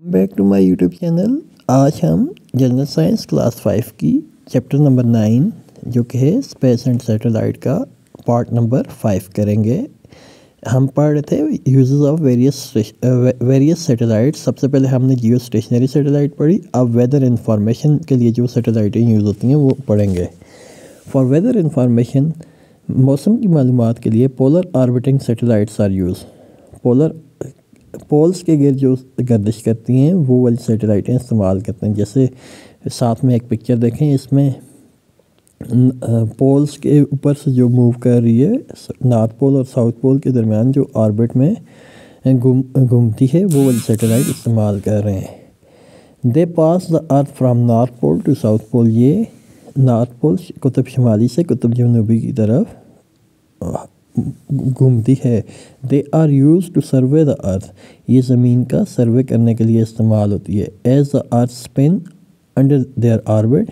Back to my YouTube channel. آج ہم general science class 5 کی چیپٹر نمبر 9 جو کہ ہے اسپیس اینڈ سیٹلائٹ کا پارٹ نمبر 5 کریں گے۔ ہم پڑھ رہے تھے یوزز آف ویریس سیٹلائٹ۔ سب سے پہلے ہم نے جیو اسٹیشنری سیٹلائٹ پڑھی، اب ویدر انفارمیشن کے لیے جو سیٹلائٹیں یوز ہوتی ہیں وہ پڑھیں گے۔ فار ویدر انفارمیشن، موسم کی معلومات کے لیے polar orbiting satellites are used. Poles کے گرد جو گردش کرتی ہیں وہ والی سیٹلائٹیں استعمال کرتے ہیں۔ جیسے ساتھ میں ایک پکچر دیکھیں، اس میں پولز کے اوپر سے جو موو کر رہی ہے، نارتھ پول اور ساؤتھ پول کے درمیان جو آربٹ میں گھومتی ہے وہ والی سیٹلائٹ استعمال کر رہے ہیں۔ They pass the earth from north pole to south pole. یہ نارتھ پول قطب شمالی سے قطب جنوبی کی طرف گھومتی ہے۔ They are used to survey the earth. یہ زمین کا سروے کرنے کے لیے استعمال ہوتی ہے۔ As the earth spin under their orbit,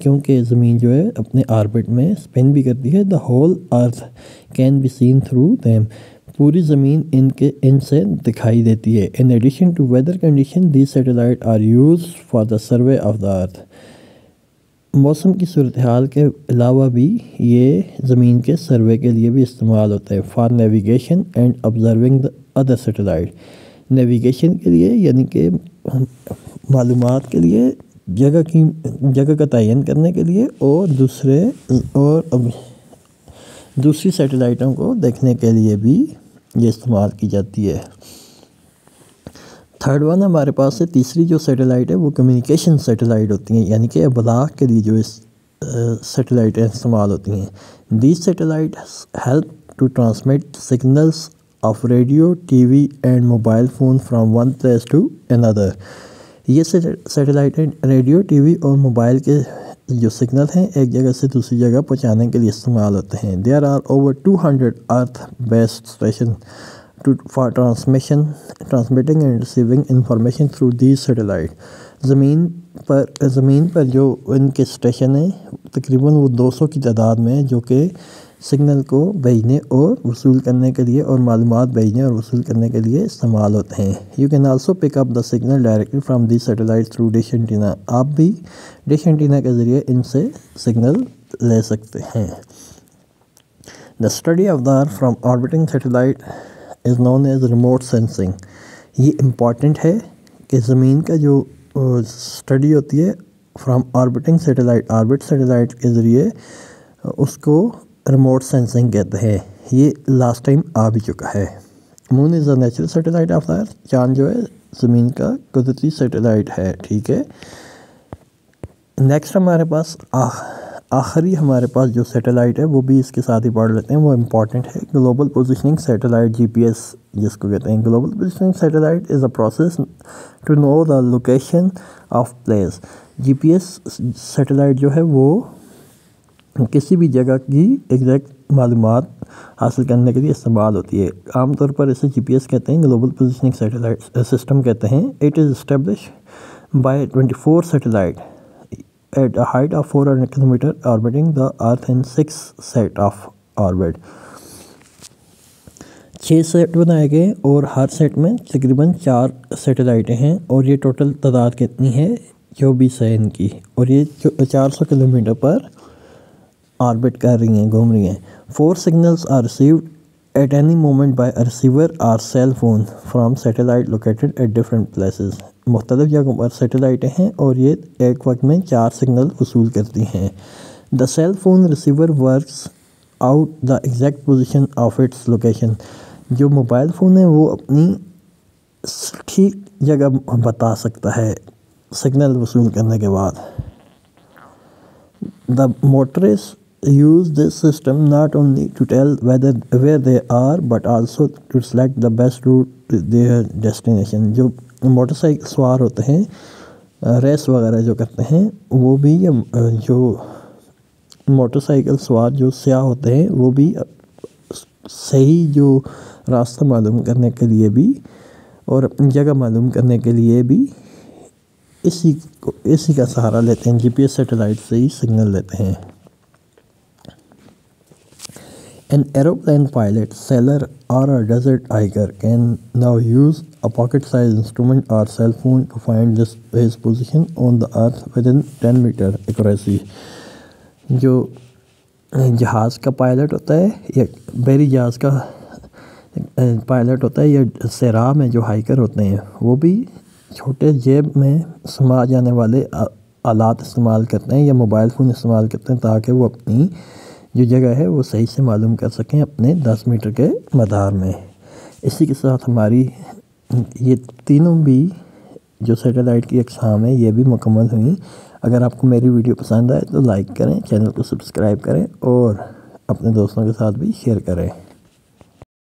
کیونکہ زمین جو ہے اپنے آربٹ میں اسپن بھی کرتی ہے۔ The whole earth can be seen through them. پوری زمین ان سے دکھائی دیتی ہے۔ In addition to weather condition these satellite are used for the survey of the earth. موسم کی صورتحال کے علاوہ بھی یہ زمین کے سروے کے لیے بھی استعمال ہوتا ہے۔ For navigation and observing the other satellite. Navigation کے لیے یعنی کہ معلومات کے لیے، جگہ کا تعین کرنے کے لیے، اور دوسری سیٹلائٹوں کو دیکھنے کے لیے بھی یہ استعمال کی جاتی ہے۔ تھرڈ ون ہمارے پاس ہے، تیسری جو سیٹلائٹ ہے وہ کمیونیکیشن سیٹلائٹ ہوتی ہیں، یعنی کہ ابلاغ کے لیے جو سیٹلائٹیں استعمال ہوتی ہیں۔ These satellite help to transmit signals of radio, T V and mobile phone from one place to another. یہ سیٹلائٹیں ریڈیو، ٹی وی اور موبائل کے جو سگنل ہیں ایک جگہ سے دوسری جگہ پہنچانے کے لیے استعمال ہوتے ہیں۔ There are over 200 earth based station for transmitting and receiving information through these satellite. زمین پر جو ان کے اسٹیشن ہیں تقریباً وہ 200 کی تعداد میں، جو کہ سگنل کو بھیجنے اور وصول کرنے کے لیے اور معلومات بھیجنے اور وصول کرنے کے لیے استعمال ہوتے ہیں۔ You can also pick up the signal directly from these satellite through dish antenna. آپ بھی ڈش اینٹینا کے ذریعے ان سے سگنل لے سکتے ہیں۔ The study of the earth from orbiting satellite is known as remote sensing. یہ امپورٹنٹ ہے کہ زمین کا جو اسٹڈی ہوتی ہے from orbiting satellite, orbit satellite کے ذریعے، اس کو ریموٹ سینسنگ کہتے ہیں۔ یہ لاسٹ ٹائم آ بھی چکا ہے۔ Moon is a natural satellite of the earth. چاند جو ہے زمین کا قدرتی سیٹلائٹ ہے، ٹھیک ہے۔ نیکسٹ ہمارے پاس آخری ہمارے پاس جو سیٹلائٹ ہے وہ بھی اس کے ساتھ ہی پڑھ لیتے ہیں، وہ امپورٹنٹ ہے۔ Global positioning satellite, G P S جس کو کہتے ہیں۔ Global positioning satellite is a process to know the location of place. G P S satellite جو ہے وہ کسی بھی جگہ کی ایگزیکٹ معلومات حاصل کرنے کے لیے استعمال ہوتی ہے۔ عام طور پر اسے جی پی ایس کہتے ہیں، گلوبل پوزیشننگ سیٹلائٹ سسٹم کہتے ہیں۔ It is establish by 24 satellite at a height of 400 km orbiting the earth in 6 set of orbit۔ 6 set بنائے گئے اور ہر سیٹ میں تقریباً 4 سیٹلائٹیں ہیں، اور یہ ٹوٹل تعداد کتنی ہے؟ 24 ہے ان کی، اور یہ 400 کلومیٹر پر آربٹ کر رہی ہیں، گھوم رہی ہیں۔ 4 signals are received at any moment by a receiver or cell phone from satellite located at different places۔ مختلف جگہوں پر سیٹلائٹیں ہیں اور یہ ایک وقت میں 4 سگنل وصول کرتی ہیں۔ The cell phone receiver works out the exact position of its location. جو موبائل فون ہے وہ اپنی ٹھیک جگہ بتا سکتا ہے سگنل وصول کرنے کے بعد۔ دا motors use this system not only to tell where they are but also to select the best route to their destination۔ جو موٹر سائیکل سوار ہوتے ہیں، ریس وغیرہ جو کرتے ہیں، وہ بھی جو موٹر سائیکل سوار جو سیاح ہوتے ہیں وہ بھی صحیح جو راستہ معلوم کرنے کے لیے بھی اور اپنی جگہ معلوم کرنے کے لیے بھی اسی کا سہارا لیتے ہیں، جی پی ایس سیٹلائٹ سے ہی سگنل لیتے ہیں۔ An aeroplane pilot, sailor, or a desert hiker can now use a pocket-sized instrument or cell phone to find his position on the earth within 10 meter accuracy. جو جہاز کا pilot ہوتا ہے یا بحری جہاز کا پائلٹ ہوتا ہے یا صحرا میں جو ہائیکر ہوتے ہیں وہ بھی چھوٹے جیب میں سما جانے والے آلات استعمال کرتے ہیں یا موبائل فون استعمال کرتے ہیں تاکہ وہ اپنی جو جگہ ہے وہ صحیح سے معلوم کر سکیں اپنے 10 میٹر کے مدار میں۔ اسی کے ساتھ ہماری یہ تینوں بھی جو سیٹلائٹ کی اقسام ہیں یہ بھی مکمل ہوئیں۔ اگر آپ کو میری ویڈیو پسند آئے تو لائک کریں، چینل کو سبسکرائب کریں اور اپنے دوستوں کے ساتھ بھی شیئر کریں۔